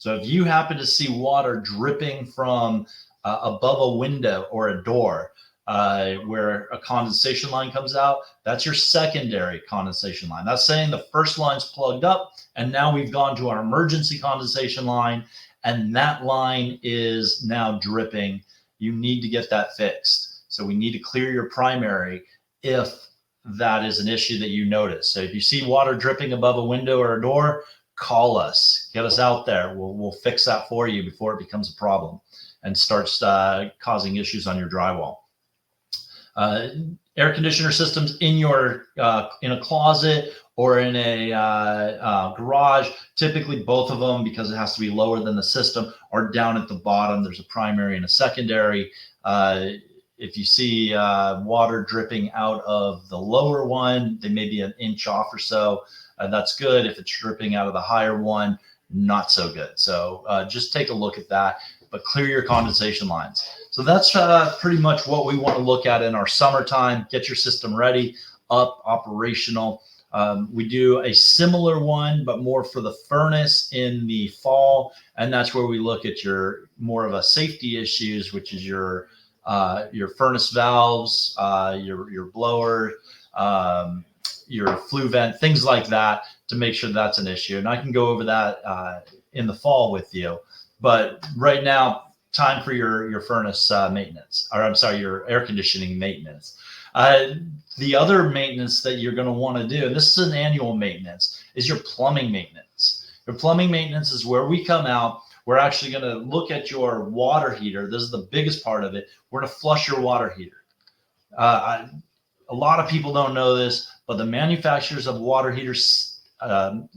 So if you happen to see water dripping from above a window or a door where a condensation line comes out, that's your secondary condensation line. That's saying the first line's plugged up, and now we've gone to our emergency condensation line, and that line is now dripping. You need to get that fixed. So we need to clear your primary if that is an issue that you notice. So if you see water dripping above a window or a door, call us, get us out there. We'll fix that for you before it becomes a problem and starts causing issues on your drywall. Air conditioner systems in your in a closet or in a garage, typically both of them, because it has to be lower than the system, are down at the bottom. There's a primary and a secondary. If you see water dripping out of the lower one, they may be an inch off or so. That's good. If it's dripping out of the higher one, not so good. So just take a look at that, but clear your condensation lines. So that's pretty much what we want to look at in our summertime. Get your system ready, up, operational. We do a similar one, but more for the furnace in the fall. And that's where we look at your more of a safety issues, which is your furnace valves, your blower, your flue vent, things like that, to make sure that's an issue. And I can go over that in the fall with you. But right now, time for your furnace maintenance, or I'm sorry, your air conditioning maintenance. The other maintenance that you're going to want to do, and this is an annual maintenance, is your plumbing maintenance. Your plumbing maintenance is where we come out. We're actually going to look at your water heater. This is the biggest part of it. We're going to flush your water heater. A lot of people don't know this, but the manufacturers of water heaters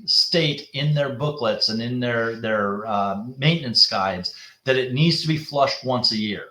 state in their booklets and in their maintenance guides that it needs to be flushed once a year.